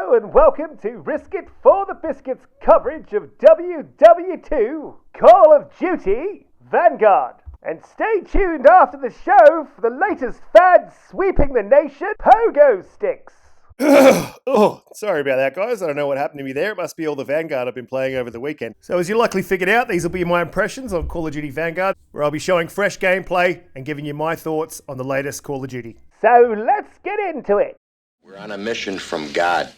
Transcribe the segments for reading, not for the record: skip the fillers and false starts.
Hello and welcome to Risk It for the Biscuits coverage of WW2 Call of Duty Vanguard. And stay tuned after the show for the latest fad sweeping the nation, pogo sticks. Oh, sorry about that, guys. I don't know what happened to me there. It must be all the Vanguard I've been playing over the weekend. So as you likely figured out, these will be my impressions on Call of Duty Vanguard, where I'll be showing fresh gameplay and giving you my thoughts on the latest Call of Duty. So let's get into it. We're on a mission from God.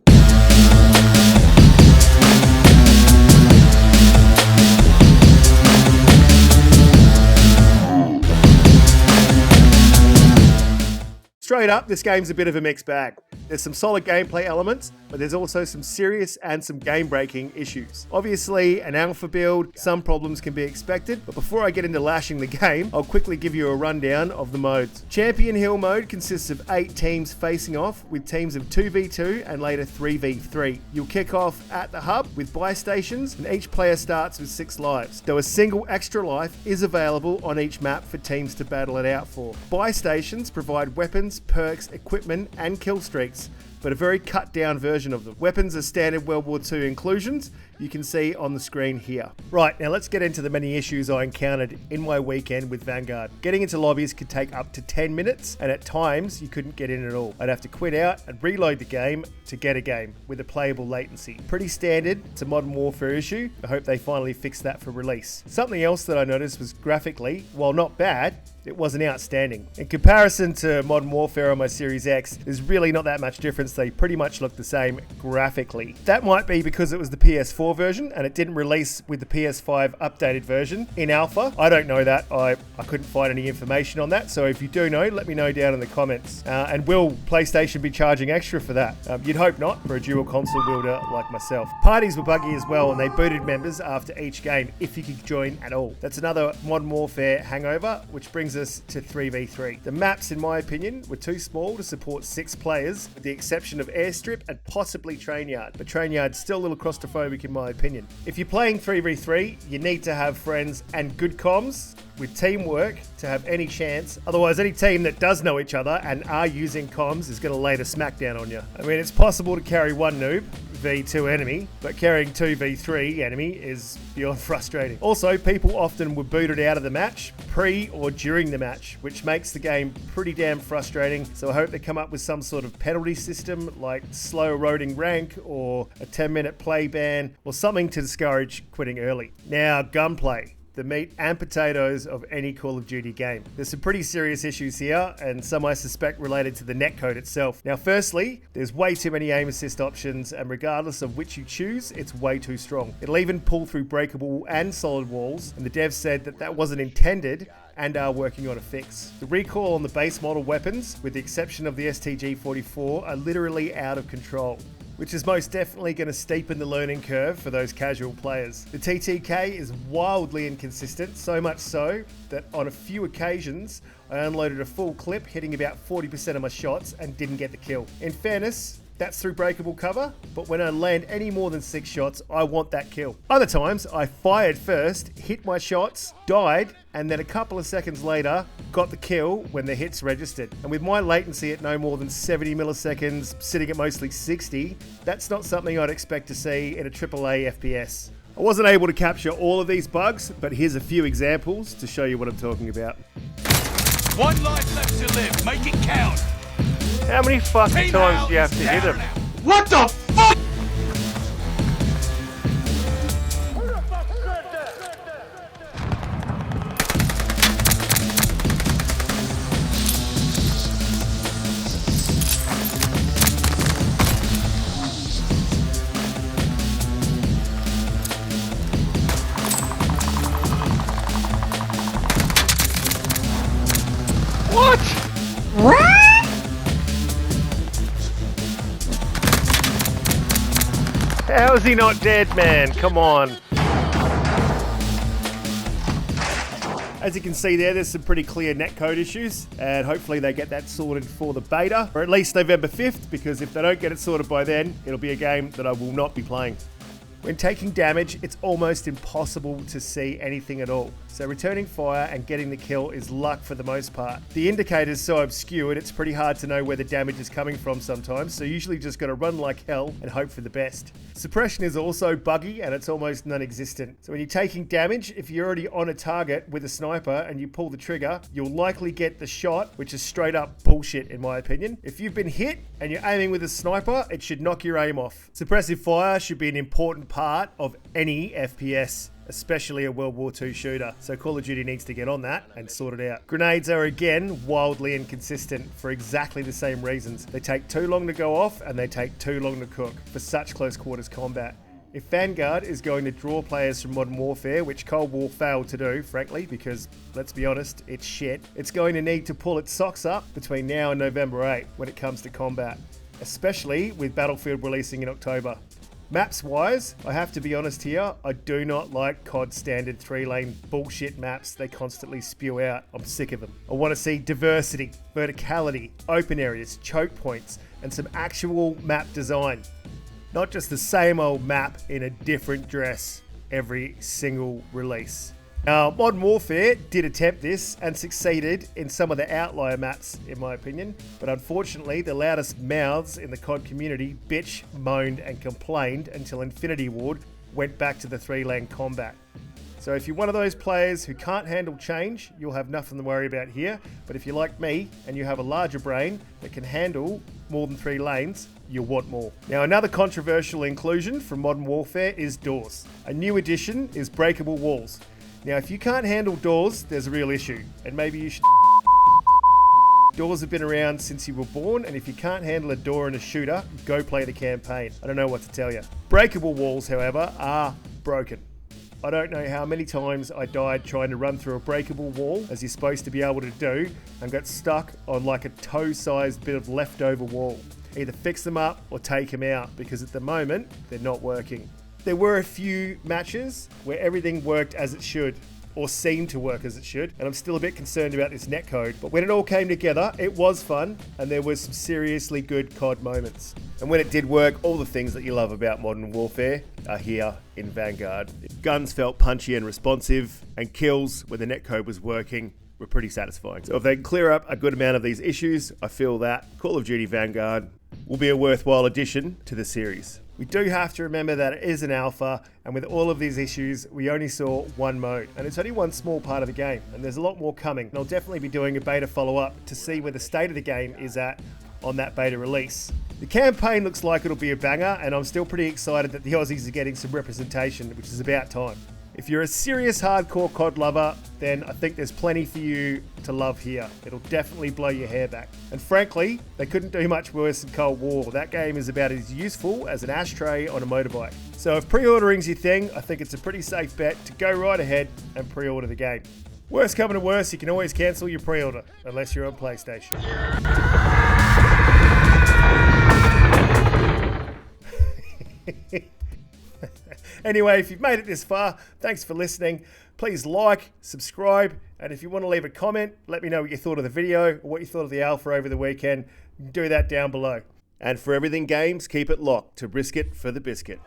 Straight up, this game's a bit of a mixed bag. There's some solid gameplay elements, but there's also some serious and some game-breaking issues. Obviously, an alpha build, some problems can be expected, but before I get into lashing the game, I'll quickly give you a rundown of the modes. Champion Hill mode consists of 8 teams facing off, with teams of 2v2 and later 3v3. You'll kick off at the hub with buy stations, and each player starts with 6 lives, though a single extra life is available on each map for teams to battle it out for. Buy stations provide weapons, perks, equipment, and kill streaks, but a very cut down version of them. Weapons are standard World War II inclusions you can see on the screen here. Right, now let's get into the many issues I encountered in my weekend with Vanguard. Getting into lobbies could take up to 10 minutes, and at times you couldn't get in at all. I'd have to quit out and reload the game to get a game with a playable latency. Pretty standard, it's a Modern Warfare issue. I hope they finally fix that for release. Something else that I noticed was graphically, while not bad, it wasn't outstanding. In comparison to Modern Warfare on my Series X, there's really not that much difference. They pretty much look the same graphically. That might be because it was the PS4 version and it didn't release with the PS5 updated version in alpha. I don't know that. I couldn't find any information on that. So if you do know, let me know down in the comments. And will PlayStation be charging extra for that? You'd hope not for a dual console builder like myself. Parties were buggy as well, and they booted members after each game if you could join at all. That's another Modern Warfare hangover, which brings us to 3v3. The maps, in my opinion, were too small to support 6 players, with the exception of Airstrip and possibly Train Yard. But Train Yard's still a little claustrophobic in my opinion. If you're playing 3v3, you need to have friends and good comms with teamwork to have any chance. Otherwise, any team that does know each other and are using comms is going to lay the smackdown on you. I mean, it's possible to carry one noob v2 enemy, but carrying 2v3 enemy is beyond frustrating. Also, people often were booted out of the match pre or during the match, which makes the game pretty damn frustrating. So I hope they come up with some sort of penalty system like slow eroding rank or a 10-minute play ban or something to discourage quitting early. Now, Gunplay, the meat and potatoes of any Call of Duty game. There's some pretty serious issues here, and some I suspect related to the netcode itself. Now, firstly, there's way too many aim assist options, and regardless of which you choose, it's way too strong. It'll even pull through breakable and solid walls, and the devs said that that wasn't intended and are working on a fix. The recoil on the base model weapons, with the exception of the STG-44, are literally out of control, which is most definitely going to steepen the learning curve for those casual players. The TTK is wildly inconsistent, so much so that on a few occasions I unloaded a full clip hitting about 40% of my shots and didn't get the kill. In fairness, that's through breakable cover, but when I land any more than 6 shots, I want that kill. Other times, I fired first, hit my shots, died, and then a couple of seconds later, got the kill when the hits registered. And with my latency at no more than 70 milliseconds, sitting at mostly 60, that's not something I'd expect to see in a AAA FPS. I wasn't able to capture all of these bugs, but here's a few examples to show you what I'm talking about. One life left to live, make it count! How many fucking times do you have to hit him? What the fuck? What? How is he not dead, man? Come on. As you can see there's some pretty clear netcode issues, and hopefully they get that sorted for the beta, or at least November 5th, because if they don't get it sorted by then, it'll be a game that I will not be playing. When taking damage, it's almost impossible to see anything at all. So returning fire and getting the kill is luck for the most part. The indicator's so obscured, it's pretty hard to know where the damage is coming from sometimes, so usually just gotta run like hell and hope for the best. Suppression is also buggy and it's almost non-existent. So when you're taking damage, if you're already on a target with a sniper and you pull the trigger, you'll likely get the shot, which is straight up bullshit in my opinion. If you've been hit and you're aiming with a sniper, it should knock your aim off. Suppressive fire should be an important part of any FPS, especially a World War II shooter. So Call of Duty needs to get on that and sort it out. Grenades are again wildly inconsistent for exactly the same reasons. They take too long to go off and they take too long to cook for such close quarters combat. If Vanguard is going to draw players from Modern Warfare, which Cold War failed to do, frankly, because, let's be honest, it's shit, it's going to need to pull its socks up between now and November 8 when it comes to combat, especially with Battlefield releasing in October. Maps-wise, I have to be honest here, I do not like COD standard 3-lane bullshit maps they constantly spew out. I'm sick of them. I want to see diversity, verticality, open areas, choke points, and some actual map design. Not just the same old map in a different dress every single release. Now, Modern Warfare did attempt this and succeeded in some of the outlier maps, in my opinion, but unfortunately, the loudest mouths in the COD community bitch, moaned, and complained until Infinity Ward went back to the 3-lane combat. So if you're one of those players who can't handle change, you'll have nothing to worry about here, but if you're like me and you have a larger brain that can handle more than 3 lanes, you'll want more. Now, another controversial inclusion from Modern Warfare is doors. A new addition is breakable walls. Now, if you can't handle doors, there's a real issue, and maybe you should. Doors have been around since you were born, and if you can't handle a door in a shooter, go play the campaign. I don't know what to tell you. Breakable walls, however, are broken. I don't know how many times I died trying to run through a breakable wall, as you're supposed to be able to do, and got stuck on like a toe-sized bit of leftover wall. Either fix them up or take them out, because at the moment, they're not working. There were a few matches where everything worked as it should, or seemed to work as it should, and I'm still a bit concerned about this netcode. But when it all came together, it was fun, and there was some seriously good COD moments. And when it did work, all the things that you love about Modern Warfare are here in Vanguard. Guns felt punchy and responsive, and kills, when the netcode was working, were pretty satisfying. So if they can clear up a good amount of these issues, I feel that Call of Duty Vanguard will be a worthwhile addition to the series. We do have to remember that it is an alpha, and with all of these issues, we only saw one mode, and it's only one small part of the game, and there's a lot more coming, and I'll definitely be doing a beta follow-up to see where the state of the game is at on that beta release. The campaign looks like it'll be a banger, and I'm still pretty excited that the Aussies are getting some representation, which is about time. If you're a serious hardcore COD lover, then I think there's plenty for you to love here. It'll definitely blow your hair back. And frankly, they couldn't do much worse than Cold War. That game is about as useful as an ashtray on a motorbike. So if pre-ordering's your thing, I think it's a pretty safe bet to go right ahead and pre-order the game. Worst coming to worst, you can always cancel your pre-order, unless you're on PlayStation. Anyway, if you've made it this far, thanks for listening. Please like, subscribe, and if you want to leave a comment, let me know what you thought of the video or what you thought of the alpha over the weekend. Do that down below. And for everything games, keep it locked to Brisket for the Biscuit.